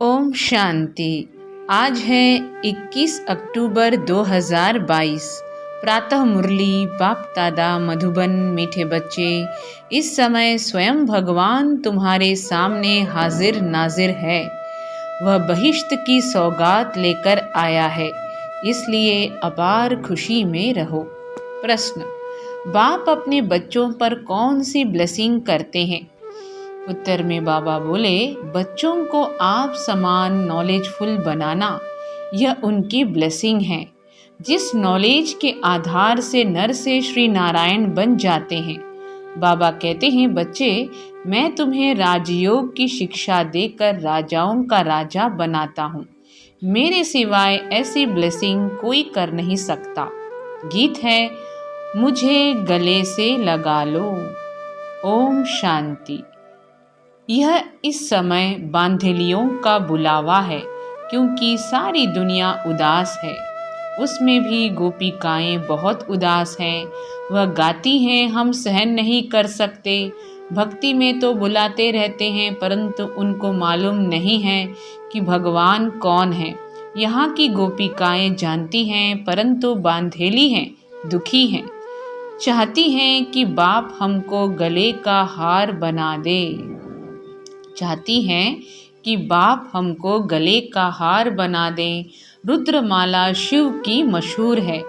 ओम शांति। आज है 21 अक्टूबर 2022। प्रातः मुरली बाप दादा मधुबन। मीठे बच्चे, इस समय स्वयं भगवान तुम्हारे सामने हाजिर नाजिर है। वह बहिश्त की सौगात लेकर आया है, इसलिए अपार खुशी में रहो। प्रश्न: बाप अपने बच्चों पर कौन सी ब्लेसिंग करते हैं? उत्तर में बाबा बोले, बच्चों को आप समान नॉलेजफुल बनाना यह उनकी ब्लेसिंग है। जिस नॉलेज के आधार से नर से श्री नारायण बन जाते हैं। बाबा कहते हैं, बच्चे, मैं तुम्हें राजयोग की शिक्षा देकर राजाओं का राजा बनाता हूँ। मेरे सिवाय ऐसी ब्लेसिंग कोई कर नहीं सकता। गीत है, मुझे गले से लगा लो। ओम शांति। यह इस समय बांधेलियों का बुलावा है, क्योंकि सारी दुनिया उदास है। उसमें भी गोपिकाएं बहुत उदास हैं। वह गाती हैं, हम सहन नहीं कर सकते। भक्ति में तो बुलाते रहते हैं, परंतु उनको मालूम नहीं है कि भगवान कौन है। यहाँ की गोपिकाएं जानती हैं, परंतु बांधेली हैं, दुखी हैं। चाहती हैं कि बाप हमको गले का हार बना दे। चाहती हैं कि बाप हमको गले का हार बना दें। रुद्रमाला शिव की मशहूर है,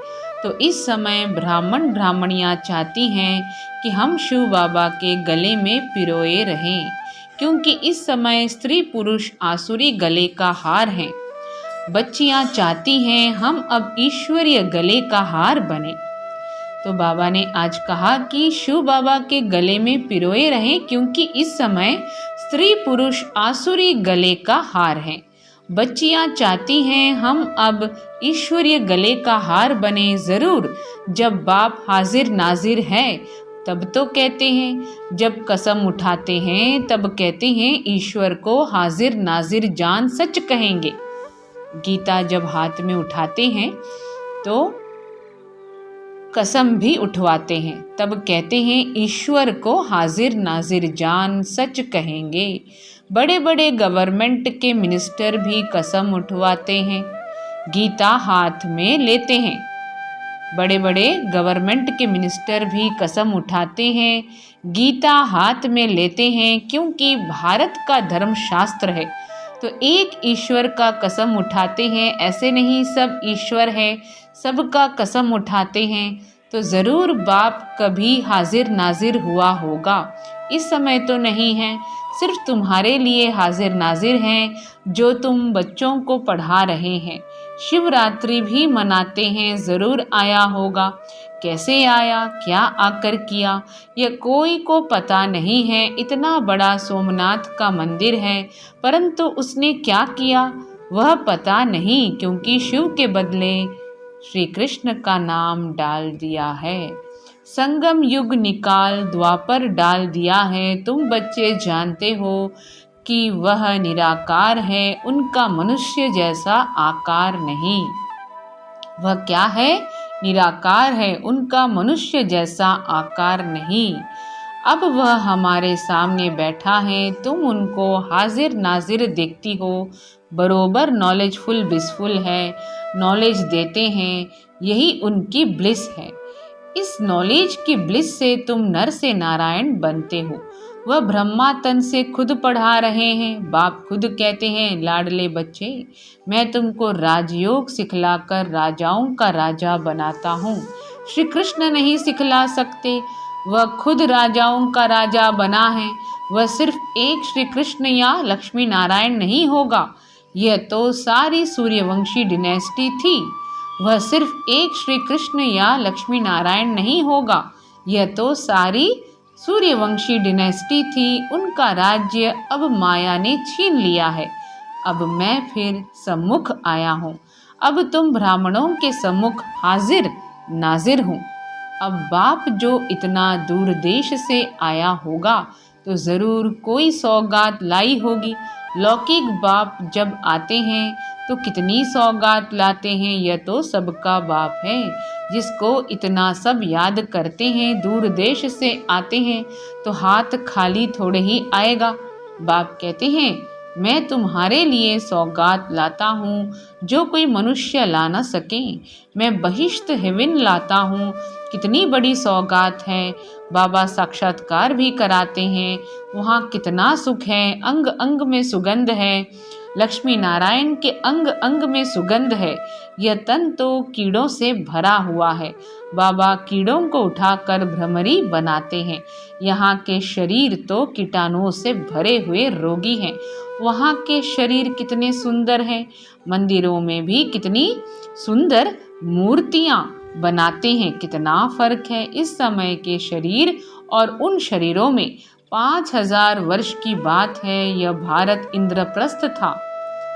तो इस समय ब्राह्मण ब्राह्मणियाँ चाहती हैं कि हम शिव बाबा के गले में पिरोए रहें, क्योंकि इस समय स्त्री पुरुष आसुरी गले का हार हैं। बच्चियाँ चाहती हैं हम अब ईश्वरीय गले का हार बने। तो बाबा ने आज कहा कि शिव बाबा के गले में पिरोए रहें, क्योंकि इस समय स्त्री पुरुष आसुरी गले का हार हैं। बच्चियाँ चाहती हैं हम अब ईश्वरीय गले का हार बने। ज़रूर जब बाप हाजिर नाजिर है तब तो कहते हैं, जब कसम उठाते हैं तब कहते हैं ईश्वर को हाजिर नाजिर जान सच कहेंगे। गीता जब हाथ में उठाते हैं तो कसम भी उठवाते हैं, तब कहते हैं ईश्वर को हाजिर नाजिर जान सच कहेंगे। बड़े बड़े गवर्नमेंट के मिनिस्टर भी कसम उठवाते हैं, गीता हाथ में लेते हैं। बड़े बड़े गवर्नमेंट के मिनिस्टर भी कसम उठाते हैं, गीता हाथ में लेते हैं, क्योंकि भारत का धर्म शास्त्र है। तो एक ईश्वर का कसम उठाते हैं, ऐसे नहीं सब ईश्वर है, सबका कसम उठाते हैं। तो ज़रूर बाप कभी हाजिर नाजिर हुआ होगा। इस समय तो नहीं है, सिर्फ तुम्हारे लिए हाजिर नाजिर हैं, जो तुम बच्चों को पढ़ा रहे हैं। शिवरात्रि भी मनाते हैं, ज़रूर आया होगा। कैसे आया, क्या आकर किया, यह कोई को पता नहीं है। इतना बड़ा सोमनाथ का मंदिर है, परंतु उसने क्या किया वह पता नहीं, क्योंकि शिव के बदले श्री कृष्ण का नाम डाल दिया है। संगम युग निकाल द्वापर डाल दिया है। तुम बच्चे जानते हो कि वह निराकार है, उनका मनुष्य जैसा आकार नहीं। वह क्या है? निराकार है, उनका मनुष्य जैसा आकार नहीं। अब वह हमारे सामने बैठा है, तुम उनको हाजिर नाजिर देखती हो। बरोबर नॉलेजफुल बिसफुल है, नॉलेज देते हैं, यही उनकी ब्लिस है। इस नॉलेज की ब्लिस से तुम नर से नारायण बनते हो। वह ब्रह्मा तन से खुद पढ़ा रहे हैं। बाप खुद कहते हैं, लाडले बच्चे, मैं तुमको राजयोग सिखलाकर राजाओं का राजा बनाता हूँ। श्री कृष्ण नहीं सिखला सकते, वह खुद राजाओं का राजा बना है। वह सिर्फ एक श्री कृष्ण या लक्ष्मी नारायण नहीं होगा, यह तो सारी सूर्यवंशी डिनेस्टी थी। वह सिर्फ एक श्री कृष्ण या लक्ष्मी नारायण नहीं होगा, यह तो सारी सूर्यवंशी डिनेस्टी थी। उनका राज्य अब माया ने छीन लिया है। अब मैं फिर सम्मुख आया हूँ। अब तुम ब्राह्मणों के सम्मुख हाजिर नाजिर हूँ। अब बाप जो इतना दूर देश से आया होगा, तो ज़रूर कोई सौगात लाई होगी। लौकिक बाप जब आते हैं तो कितनी सौगात लाते हैं। यह तो सबका बाप है, जिसको इतना सब याद करते हैं। दूर देश से आते हैं तो हाथ खाली थोड़े ही आएगा। बाप कहते हैं, मैं तुम्हारे लिए सौगात लाता हूँ जो कोई मनुष्य ला न सके। मैं बहिश्त हेवन लाता हूँ, कितनी बड़ी सौगात है। बाबा साक्षात्कार भी कराते हैं, वहाँ कितना सुख है, अंग अंग में सुगंध है। लक्ष्मी नारायण के अंग अंग में सुगंध है। यह तन तो कीड़ों से भरा हुआ है। बाबा कीड़ों को उठाकर भ्रमरी बनाते हैं। यहाँ के शरीर तो कीटाणुओं से भरे हुए रोगी हैं। वहाँ के शरीर कितने सुंदर हैं। मंदिरों में भी कितनी सुंदर मूर्तियाँ बनाते हैं। कितना फर्क है इस समय के शरीर और उन शरीरों में। 5000 वर्ष की बात है। यह भारत इंद्रप्रस्थ था।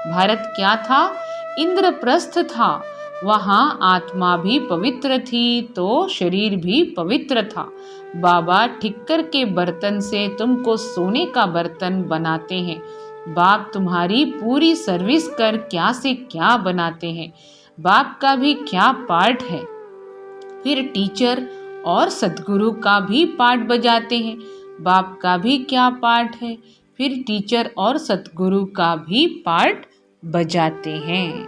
भारत क्या था? इंद्रप्रस्थ था। वहाँ आत्मा भी पवित्र थी तो शरीर भी पवित्र था। बाबा ठिक्कर के बर्तन से तुमको सोने का बर्तन बनाते हैं। बाप तुम्हारी पूरी सर्विस कर क्या से क्या बनाते हैं। बाप का भी क्या पार्ट है। फिर टीचर और सदगुरु का भी पार्ट बजाते हैं। बाप का भी क्या पार्ट है। फिर टीचर और सतगुरु का भी पार्ट बजाते हैं।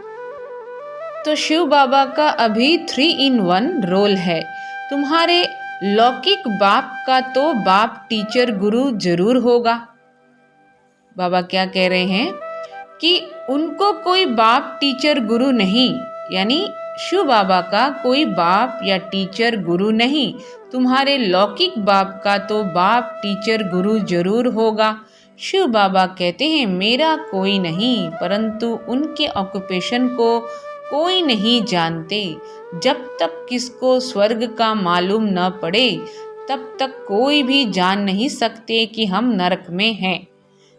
तो शिव बाबा का अभी 3 in 1 रोल है। तुम्हारे लौकिक बाप का तो बाप टीचर गुरु जरूर होगा। बाबा क्या कह रहे हैं कि उनको कोई बाप टीचर गुरु नहीं, यानी शिव बाबा का कोई बाप या टीचर गुरु नहीं। तुम्हारे लौकिक बाप का तो बाप टीचर गुरु जरूर होगा। शिव बाबा कहते हैं मेरा कोई नहीं, परंतु उनके ऑक्यूपेशन को कोई नहीं जानते। जब तक किसको स्वर्ग का मालूम न पड़े तब तक कोई भी जान नहीं सकते कि हम नरक में हैं।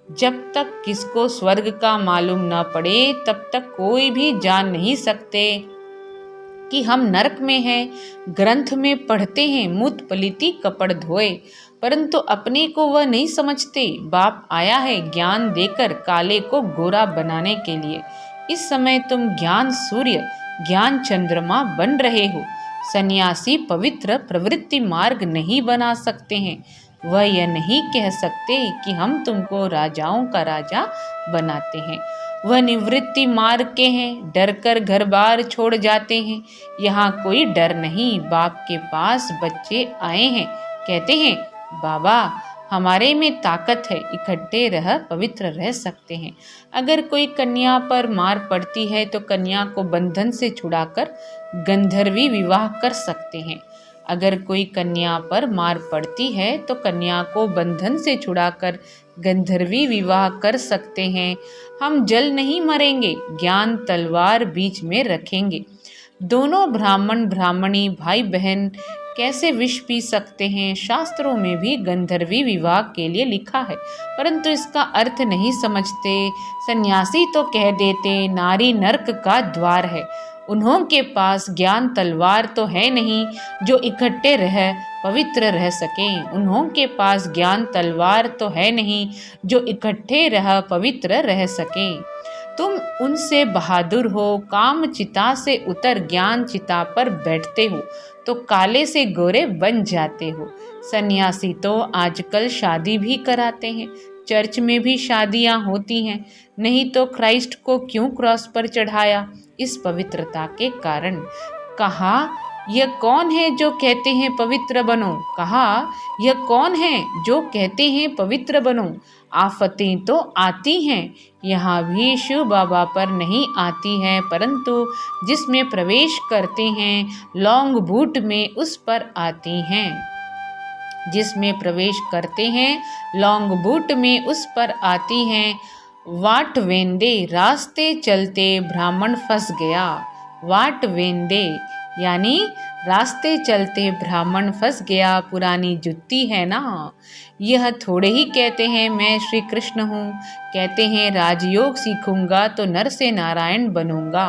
जब तक किसको स्वर्ग का मालूम न पड़े तब तक कोई भी जान नहीं सकते कि हम नरक में हैं। ग्रंथ में पढ़ते हैं मूत पलीती कपड़ धोए, परंतु अपने को वह नहीं समझते। बाप आया है ज्ञान देकर काले को गोरा बनाने के लिए। इस समय तुम ज्ञान सूर्य, ज्ञान चंद्रमा बन रहे हो। सन्यासी पवित्र प्रवृत्ति मार्ग नहीं बना सकते हैं। वह यह नहीं कह सकते कि हम तुमको राजाओं का राजा बनाते हैं। वह निवृत्ति मार्ग के हैं, डर कर घर बार छोड़ जाते हैं। यहाँ कोई डर नहीं। बाप के पास बच्चे आए हैं, कहते हैं बाबा हमारे में ताकत है, इकट्ठे रह पवित्र रह सकते हैं। अगर कोई कन्या पर मार पड़ती है तो कन्या को बंधन से छुड़ाकर गंधर्वी विवाह कर सकते हैं। अगर कोई कन्या पर मार पड़ती है तो कन्या को बंधन से छुड़ाकर गंधर्वी विवाह कर सकते हैं। हम जल नहीं मरेंगे, ज्ञान तलवार बीच में रखेंगे। दोनों ब्राह्मण ब्राह्मणी भाई बहन कैसे विष पी सकते हैं? शास्त्रों में भी गंधर्वी विवाह के लिए लिखा है, परंतु इसका अर्थ नहीं समझते। सन्यासी तो कह देते नारी नरक का द्वार है। उन्हों के पास ज्ञान तलवार तो है नहीं जो इकट्ठे रह पवित्र रह सकें। उन्हों के पास ज्ञान तलवार तो है नहीं जो इकट्ठे रह पवित्र रह सकें। तुम उनसे बहादुर हो, काम चिता से उतर ज्ञान चिता पर बैठते हो तो काले से गोरे बन जाते हो। सन्यासी तो आजकल शादी भी कराते हैं, चर्च में भी शादियां होती हैं। नहीं तो क्राइस्ट को क्यों क्रॉस पर चढ़ाया? इस पवित्रता के कारण। कहा यह कौन है जो कहते हैं पवित्र बनो? कहा यह कौन है जो कहते हैं पवित्र बनो? आफतें तो आती हैं, यहाँ भी शिव बाबा पर नहीं आती हैं, परंतु जिसमें प्रवेश करते हैं लौंग बूट में उस पर आती हैं। जिसमें प्रवेश करते हैं लौंग बूट में उस पर आती हैं। वाट वेंदे रास्ते चलते ब्राह्मण फंस गया। वाट वेंदे यानी रास्ते चलते ब्राह्मण फंस गया। पुरानी जुत्ती है ना। यह थोड़े ही कहते हैं मैं श्री कृष्ण हूँ, कहते हैं राजयोग सीखूंगा तो नर से नारायण बनूंगा,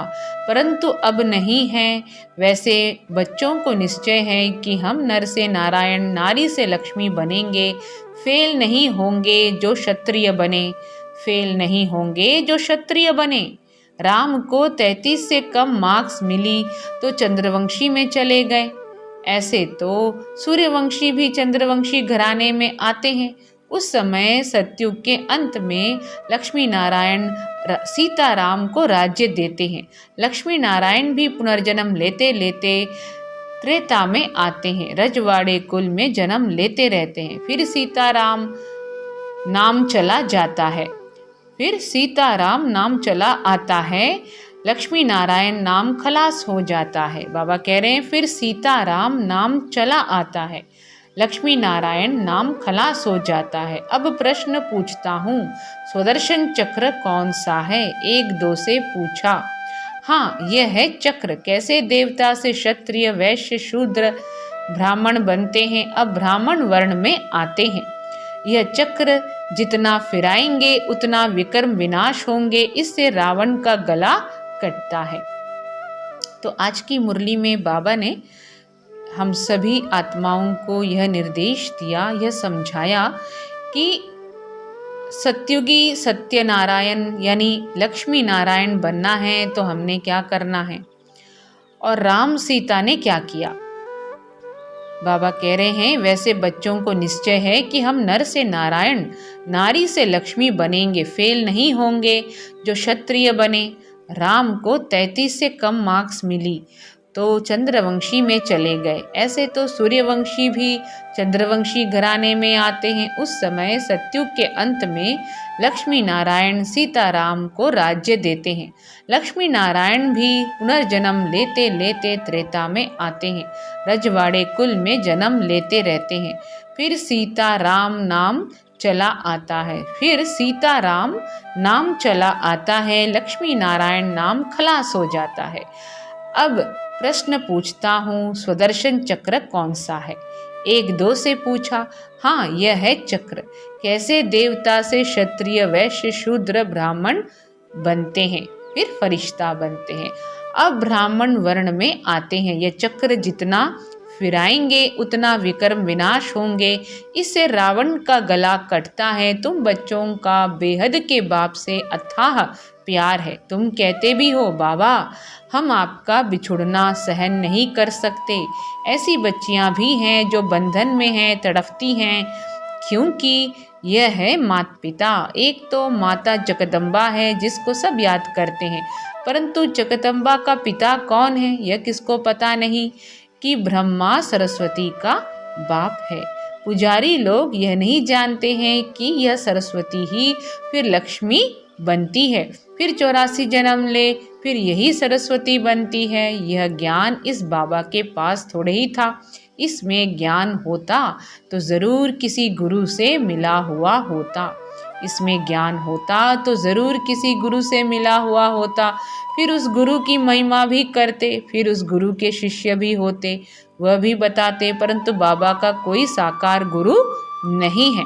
परंतु अब नहीं है। वैसे बच्चों को निश्चय है कि हम नर से नारायण, नारी से लक्ष्मी बनेंगे। फेल नहीं होंगे जो क्षत्रिय बने, फेल नहीं होंगे जो क्षत्रिय बने। राम को 33 से कम मार्क्स मिली तो चंद्रवंशी में चले गए। ऐसे तो सूर्यवंशी भी चंद्रवंशी घराने में आते हैं। उस समय सतयुग के अंत में लक्ष्मी नारायण सीताराम को राज्य देते हैं। लक्ष्मी नारायण भी पुनर्जन्म लेते लेते त्रेता में आते हैं, रजवाड़े कुल में जन्म लेते रहते हैं। फिर सीताराम नाम चला जाता है, फिर सीताराम नाम चला आता है, लक्ष्मी नारायण नाम खलास हो जाता है। बाबा कह रहे हैं फिर सीताराम नाम चला आता है, लक्ष्मी नारायण नाम खलास हो जाता है। अब प्रश्न पूछता हूँ, स्वदर्शन चक्र कौन सा है? एक दो से पूछा। हाँ, यह है चक्र। कैसे देवता से क्षत्रिय, वैश्य, शूद्र, ब्राह्मण बनते हैं, अब ब्राह्मण वर्ण में आते हैं। यह चक्र जितना फिराएंगे उतना विकर्म विनाश होंगे, इससे रावण का गला कटता है। तो आज की मुरली में बाबा ने हम सभी आत्माओं को यह निर्देश दिया, यह समझाया कि सत्युगी सत्यनारायण यानी लक्ष्मी नारायण बनना है तो हमने क्या करना है, और राम सीता ने क्या किया। बाबा कह रहे हैं वैसे बच्चों को निश्चय है कि हम नर से नारायण, नारी से लक्ष्मी बनेंगे, फेल नहीं होंगे। जो क्षत्रिय बने, राम को 33 से कम मार्क्स मिली तो चंद्रवंशी में चले गए। ऐसे तो सूर्यवंशी भी चंद्रवंशी घराने में आते हैं। उस समय सतयुग के अंत में लक्ष्मी नारायण सीताराम को राज्य देते हैं। लक्ष्मी नारायण भी पुनर्जन्म लेते लेते त्रेता में आते हैं, रजवाड़े कुल में जन्म लेते रहते हैं। फिर सीताराम नाम चला आता है, फिर सीताराम नाम चला आता है, लक्ष्मी नारायण नाम खलास हो जाता है। अब प्रश्न पूछता हूँ, स्वदर्शन चक्र कौन सा है? एक दो से पूछा। हाँ, यह है चक्र। कैसे देवता से क्षत्रिय, वैश्य, शूद्र, ब्राह्मण बनते हैं, फिर फरिश्ता बनते हैं, अब ब्राह्मण वर्ण में आते हैं। यह चक्र जितना फिराएंगे उतना विकर्म विनाश होंगे, इससे रावण का गला कटता है। तुम बच्चों का बेहद के बाप से अथाह प्यार है। तुम कहते भी हो बाबा हम आपका बिछुड़ना सहन नहीं कर सकते। ऐसी बच्चियां भी हैं जो बंधन में हैं, तड़पती हैं, क्योंकि यह है माता पिता। एक तो माता जगदम्बा है जिसको सब याद करते हैं, परंतु जगदम्बा का पिता कौन है यह किसको पता नहीं कि ब्रह्मा सरस्वती का बाप है। पुजारी लोग यह नहीं जानते हैं कि यह सरस्वती ही फिर लक्ष्मी बनती है, फिर 84 जन्म ले फिर यही सरस्वती बनती है। यह ज्ञान इस बाबा के पास थोड़े ही था। इसमें ज्ञान होता तो ज़रूर किसी गुरु से मिला हुआ होता, इसमें ज्ञान होता तो ज़रूर किसी गुरु से मिला हुआ होता, फिर उस गुरु की महिमा भी करते, फिर उस गुरु के शिष्य भी होते, वह भी बताते। परंतु बाबा का कोई साकार गुरु नहीं है।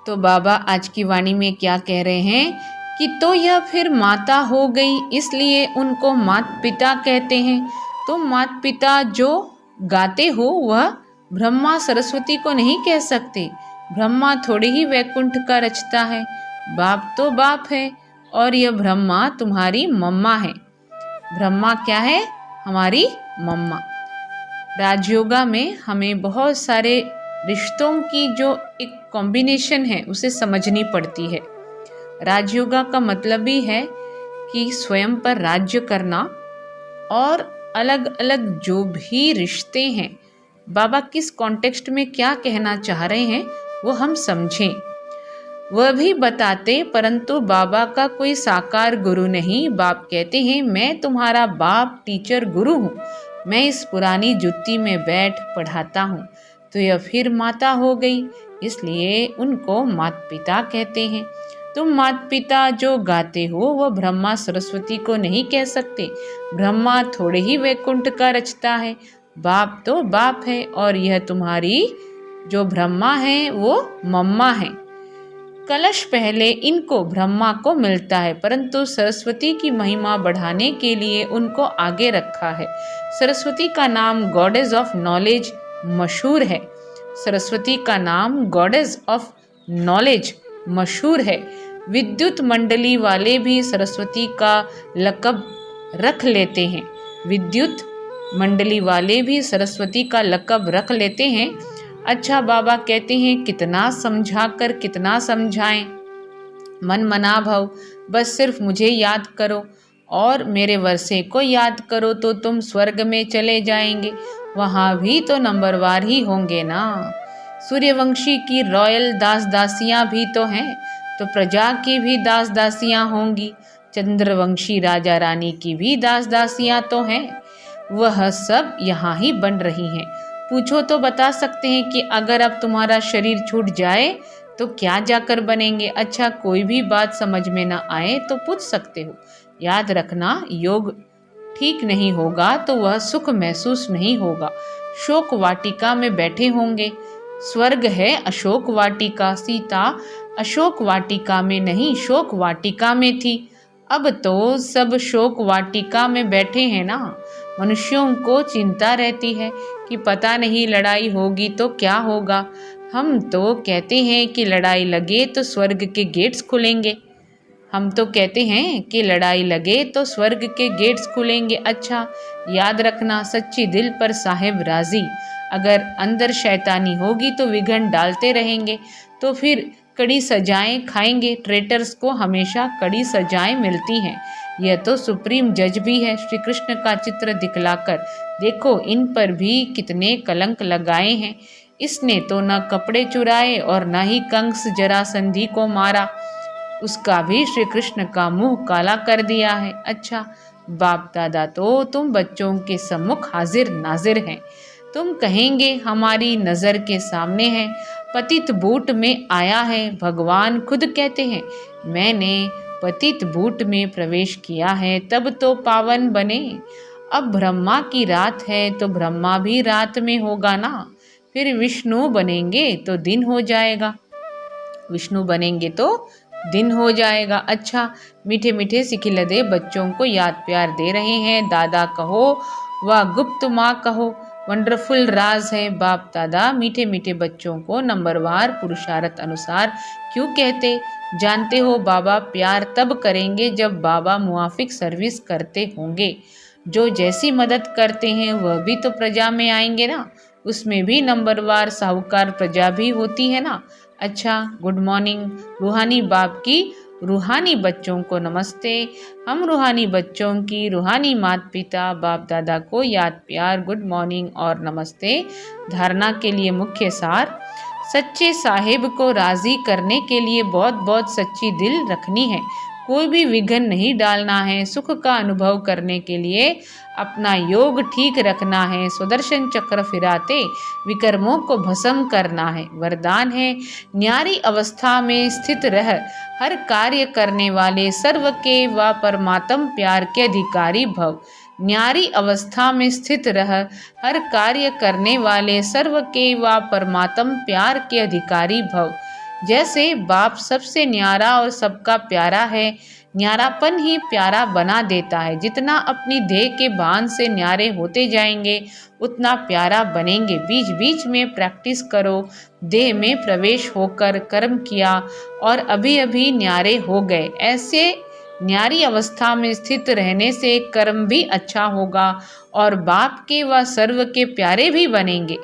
तो बाबा आज की वाणी में क्या कह रहे हैं कि तो यह फिर माता हो गई, इसलिए उनको माता पिता कहते हैं। तो माता पिता जो गाते हो वह ब्रह्मा सरस्वती को नहीं कह सकते। ब्रह्मा थोड़ी ही वैकुंठ का रचता है, बाप तो बाप है, और यह ब्रह्मा तुम्हारी मम्मा है। ब्रह्मा क्या है? हमारी मम्मा। राजयोगा में हमें बहुत सारे रिश्तों की जो एक कॉम्बिनेशन है उसे समझनी पड़ती है। राजयोगा का मतलब ही है कि स्वयं पर राज्य करना, और अलग अलग जो भी रिश्ते हैं, बाबा किस कॉन्टेक्स्ट में क्या कहना चाह रहे हैं वो हम समझें, वह भी बताते। परंतु बाबा का कोई साकार गुरु नहीं। बाप कहते हैं मैं तुम्हारा बाप, टीचर, गुरु हूँ, मैं इस पुरानी जुत्ती में बैठ पढ़ाता हूँ। तो यह फिर माता हो गई, इसलिए उनको माता पिता कहते हैं। तुम माता पिता जो गाते हो वह ब्रह्मा सरस्वती को नहीं कह सकते। ब्रह्मा थोड़े ही वैकुंठ का रचता है, बाप तो बाप है, और यह तुम्हारी जो ब्रह्मा है वो मम्मा है। कलश पहले इनको ब्रह्मा को मिलता है, परंतु सरस्वती की महिमा बढ़ाने के लिए उनको आगे रखा है। सरस्वती का नाम गॉडेस ऑफ नॉलेज मशहूर है। सरस्वती का नाम गॉडेस ऑफ नॉलेज मशहूर है। विद्युत मंडली वाले भी सरस्वती का लक़ब रख लेते हैं। विद्युत मंडली वाले भी सरस्वती का लक़ब रख लेते हैं। अच्छा बाबा कहते हैं कितना समझा कर कितना समझाएं, मन मना भव, बस सिर्फ मुझे याद करो और मेरे वर्षे को याद करो तो तुम स्वर्ग में चले जाएंगे, वहां भी तो नंबरवार ही होंगे ना। सूर्यवंशी की रॉयल दास दासियां भी तो हैं, तो प्रजा की भी दास दासियां होंगी। चंद्रवंशी राजा रानी की भी दास दासियां तो हैं, वह सब यहाँ ही बन रही हैं। पूछो तो बता सकते हैं कि अगर अब तुम्हारा शरीर छूट जाए तो क्या जाकर बनेंगे। अच्छा कोई भी बात समझ में ना आए तो पूछ सकते हो। याद रखना, योग ठीक नहीं होगा तो वह सुख महसूस नहीं होगा। शोक वाटिका में बैठे होंगे। स्वर्ग है अशोक वाटिका, सीता अशोक वाटिका में नहीं शोक वाटिका में थी। अब तो सब शोक वाटिका में बैठे हैं ना। मनुष्यों को चिंता रहती है कि पता नहीं लड़ाई होगी तो क्या होगा। हम तो कहते हैं कि लड़ाई लगे तो स्वर्ग के गेट्स खुलेंगे। हम तो कहते हैं कि लड़ाई लगे तो स्वर्ग के गेट्स खुलेंगे। अच्छा याद रखना, सच्ची दिल पर साहेब राजी। अगर अंदर शैतानी होगी तो विघन डालते रहेंगे, तो फिर कड़ी सजाएं खाएंगे। ट्रेटर्स को हमेशा कड़ी सजाएं मिलती हैं। यह तो सुप्रीम जज भी है। श्री कृष्ण का चित्र दिखलाकर देखो, इन पर भी कितने कलंक लगाए हैं। इसने तो न कपड़े चुराए और न ही कंस जरासंधि को मारा, उसका भी श्री कृष्ण का मुंह काला कर दिया है। अच्छा बाप दादा तो तुम बच्चों के सम्मुख हाजिर नाजिर हैं। तुम कहेंगे हमारी नजर के सामने है, पतित बूट में आया है। भगवान खुद कहते हैं मैंने पतित बूट में प्रवेश किया है तब तो पावन बने। अब ब्रह्मा की रात है तो ब्रह्मा भी रात में होगा ना। फिर विष्णु बनेंगे तो दिन हो जाएगा, विष्णु बनेंगे तो दिन हो जाएगा। अच्छा मीठे मीठे सिखिलदे बच्चों को याद प्यार दे रहे हैं। दादा कहो व गुप्त माँ कहो, वंडरफुल राज है बाप दादा। मीठे मीठे बच्चों को नंबरवार पुरुषार्थ अनुसार क्यों कहते जानते हो बाबा? प्यार तब करेंगे जब बाबा मुआफिक सर्विस करते होंगे। जो जैसी मदद करते हैं वह भी तो प्रजा में आएंगे ना, उसमें भी नंबरवार साहूकार प्रजा भी होती है ना। अच्छा गुड मॉर्निंग। रूहानी बाप की रूहानी बच्चों को नमस्ते। हम रूहानी बच्चों की रूहानी माता पिता बाप दादा को याद प्यार गुड मॉर्निंग और नमस्ते। धारणा के लिए मुख्य सार, सच्चे साहिब को राजी करने के लिए बहुत बहुत सच्ची दिल रखनी है, कोई भी विघन नहीं डालना है। सुख का अनुभव करने के लिए अपना योग ठीक रखना है। सुदर्शन चक्र फिराते विकर्मों को भस्म करना है। वरदान है न्यारी अवस्था में स्थित रह हर कार्य करने वाले सर्व के व परमात्म प्यार के अधिकारी भव। न्यारी अवस्था में स्थित रह हर कार्य करने वाले सर्व के व परमात्म प्यार के अधिकारी भव। जैसे बाप सबसे न्यारा और सबका प्यारा है, न्यारापन ही प्यारा बना देता है। जितना अपनी देह के बांध से न्यारे होते जाएंगे उतना प्यारा बनेंगे। बीच बीच में प्रैक्टिस करो। देह में प्रवेश होकर कर्म किया और अभी अभी न्यारे हो गए। ऐसे न्यारी अवस्था में स्थित रहने से कर्म भी अच्छा होगा और बाप के व सर्व के प्यारे भी बनेंगे।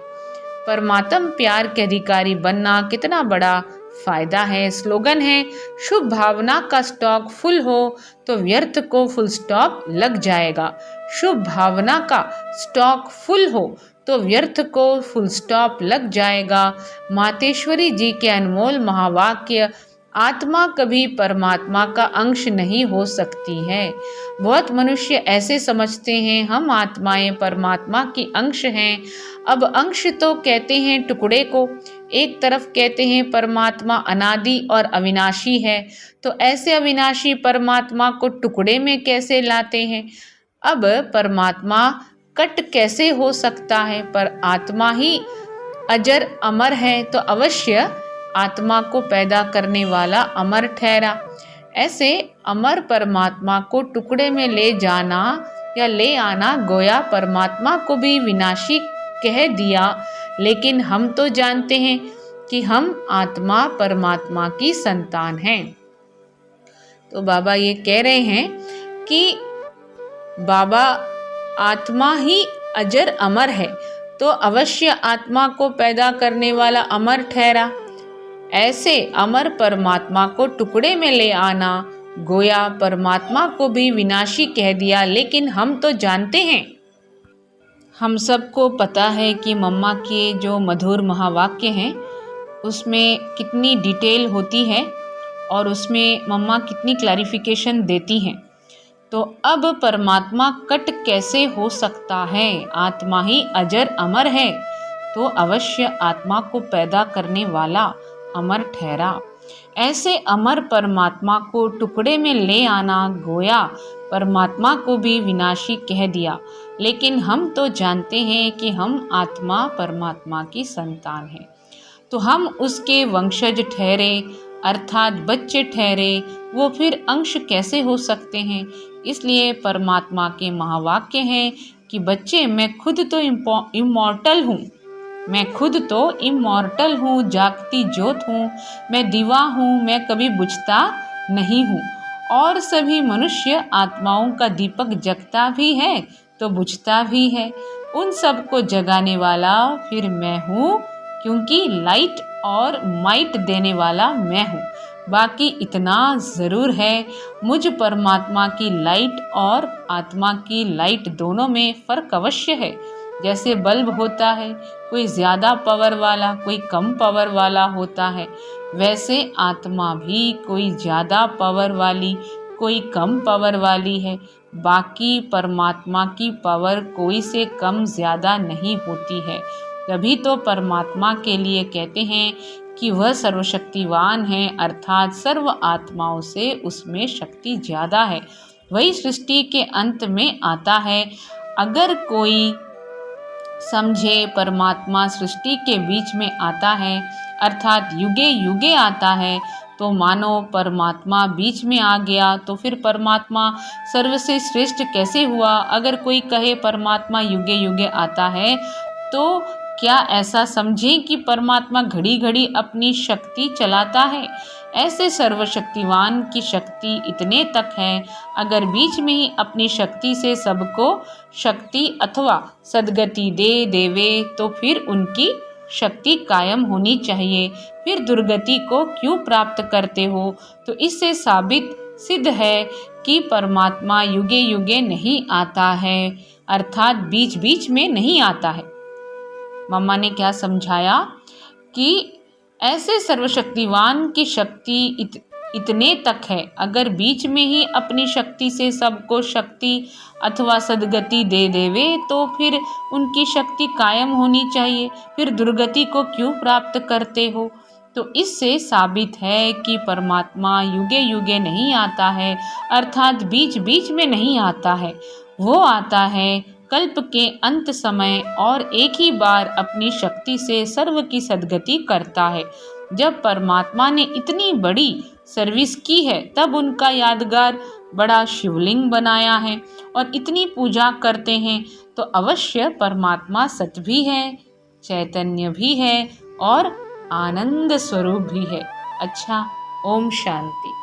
परमात्म प्यार के अधिकारी बनना कितना बड़ा फायदा है। स्लोगन है शुभ भावना का स्टॉक फुल हो तो व्यर्थ को फुल स्टॉप लग जाएगा। शुभ भावना का स्टॉक फुल हो तो व्यर्थ को फुल स्टॉप लग जाएगा। मातेश्वरी जी के अनमोल महावाक्य, आत्मा कभी परमात्मा का अंश नहीं हो सकती है। बहुत मनुष्य ऐसे समझते हैं हम आत्माएं परमात्मा की अंश हैं। अब अंश तो कहते हैं टुकड़े को, एक तरफ कहते हैं परमात्मा अनादि और अविनाशी है, तो ऐसे अविनाशी परमात्मा को टुकड़े में कैसे लाते हैं? अब परमात्मा कट कैसे हो सकता है? पर आत्मा ही अजर अमर है, तो अवश्य आत्मा को पैदा करने वाला अमर ठहरा। ऐसे अमर परमात्मा को टुकड़े में ले जाना या ले आना गोया परमात्मा को भी विनाशी कह दिया। लेकिन हम तो जानते हैं कि हम आत्मा परमात्मा की संतान हैं। तो बाबा ये कह रहे हैं कि बाबा आत्मा ही अजर अमर है, तो अवश्य आत्मा को पैदा करने वाला अमर ठहरा। ऐसे अमर परमात्मा को टुकड़े में ले आना, गोया परमात्मा को भी विनाशी कह दिया। लेकिन हम तो जानते हैं, हम सबको पता है कि मम्मा के जो मधुर महावाक्य हैं उसमें कितनी डिटेल होती है और उसमें मम्मा कितनी क्लैरिफिकेशन देती हैं। तो अब परमात्मा कट कैसे हो सकता है? आत्मा ही अजर अमर है, तो अवश्य आत्मा को पैदा करने वाला अमर ठहरा। ऐसे अमर परमात्मा को टुकड़े में ले आना, गोया परमात्मा को भी विनाशी कह दिया। लेकिन हम तो जानते हैं कि हम आत्मा परमात्मा की संतान हैं, तो हम उसके वंशज ठहरे, अर्थात बच्चे ठहरे। वो फिर अंश कैसे हो सकते हैं? इसलिए परमात्मा के महावाक्य हैं कि बच्चे, मैं खुद तो इमॉर्टल हूँ, मैं खुद तो इमॉर्टल हूँ, जागती ज्योत हूँ, मैं दीवा हूँ, मैं कभी बुझता नहीं हूँ। और सभी मनुष्य आत्माओं का दीपक जगता भी है तो बुझता भी है। उन सबको जगाने वाला फिर मैं हूँ, क्योंकि लाइट और माइट देने वाला मैं हूँ। बाकी इतना ज़रूर है, मुझ परमात्मा की लाइट और आत्मा की लाइट दोनों में फ़र्क अवश्य है। जैसे बल्ब होता है, कोई ज़्यादा पावर वाला, कोई कम पावर वाला होता है, वैसे आत्मा भी कोई ज़्यादा पावर वाली, कोई कम पावर वाली है। बाकी परमात्मा की पावर कोई से कम ज़्यादा नहीं होती है। तभी तो परमात्मा के लिए कहते हैं कि वह सर्वशक्तिवान है, अर्थात सर्व आत्माओं से उसमें शक्ति ज़्यादा है। वही सृष्टि के अंत में आता है। अगर कोई समझे परमात्मा सृष्टि के बीच में आता है, अर्थात युगे युगे आता है, तो मानो परमात्मा बीच में आ गया, तो फिर परमात्मा सर्व से श्रेष्ठ कैसे हुआ? अगर कोई कहे परमात्मा युगे युगे आता है, तो क्या ऐसा समझें कि परमात्मा घड़ी घड़ी अपनी शक्ति चलाता है? ऐसे सर्वशक्तिवान की शक्ति इतने तक है, अगर बीच में ही अपनी शक्ति से सबको शक्ति अथवा सद्गति दे देवे, तो फिर उनकी शक्ति कायम होनी चाहिए। फिर दुर्गति को क्यों प्राप्त करते हो? तो इससे साबित सिद्ध है कि परमात्मा युगे युगे नहीं आता है, अर्थात बीच बीच में नहीं आता है। मम्मा ने क्या समझाया कि ऐसे सर्वशक्तिवान की शक्ति इतने तक है, अगर बीच में ही अपनी शक्ति से सबको शक्ति अथवा सद्गति दे देवे, तो फिर उनकी शक्ति कायम होनी चाहिए। फिर दुर्गति को क्यों प्राप्त करते हो? तो इससे साबित है कि परमात्मा युगे युगे नहीं आता है, अर्थात बीच बीच में नहीं आता है। वो आता है कल्प के अंत समय और एक ही बार अपनी शक्ति से सर्व की सद्गति करता है। जब परमात्मा ने इतनी बड़ी सर्विस की है, तब उनका यादगार बड़ा शिवलिंग बनाया है और इतनी पूजा करते हैं, तो अवश्य परमात्मा सत भी है, चैतन्य भी है और आनंद स्वरूप भी है। अच्छा, ओम शांति।